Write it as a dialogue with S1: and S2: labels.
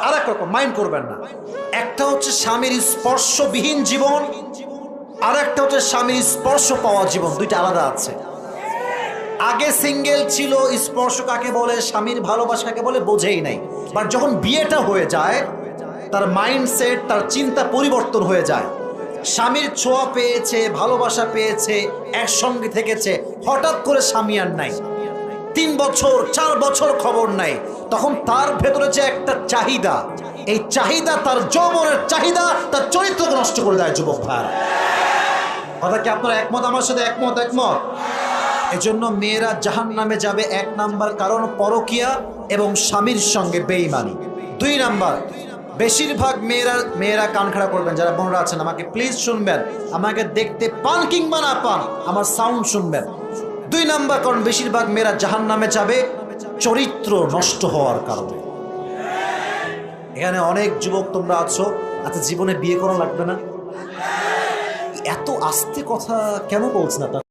S1: আর এক রকম মাইন্ড করবেন না। একটা হচ্ছে স্বামীর স্পর্শবিহীন জীবন, আর একটা হচ্ছে স্বামীর স্পর্শ পাওয়া জীবন, দুইটা আলাদা আছে। আগে সিঙ্গেল ছিল, স্পর্শ কাকে বলে, স্বামীর ভালোবাসা কাকে বলে বোঝেই নাই। বাট যখন বিয়েটা হয়ে যায়, তার মাইন্ডসেট, তার চিন্তা পরিবর্তন হয়ে যায়। স্বামীর ছোঁয়া পেয়েছে, ভালোবাসা পেয়েছে, একসঙ্গে থেকেছে, হঠাৎ করে স্বামী আর নাই, 3 বছর 4 বছর খবর নাই। তখন তার ভেতরে যে একটা চাহিদা, এই চাহিদা, তার যৌবনের চাহিদা, তার চরিত্রকে নষ্ট করে দেয় যুবক ভাইরা। কথা কি আপনারা একমত আমার সাথে? একমত? এজন্য মেয়েরা জাহান্নামে যাবে 1 নাম্বার কারণ পরকিয়া এবং স্বামীর সঙ্গে বেঈমানি। 2 নাম্বার, বেশিরভাগ মেয়েরা কান খাড়া করবেন, যারা বোনরা আছেন আমাকে প্লিজ শুনবেন, আমাকে দেখতে পান কিংবা না পান আমার সাউন্ড শুনবেন। 2 নাম্বার কারণ বেশিরভাগ মেয়েরা জাহান্নামে যাবে চরিত্র নষ্ট হওয়ার কারণে। এখানে অনেক যুবক তোমরা আছো, আচ্ছা জীবনে বিয়ে করা লাগবে না, এত আস্তে কথা কেন বলছেন আপনারা?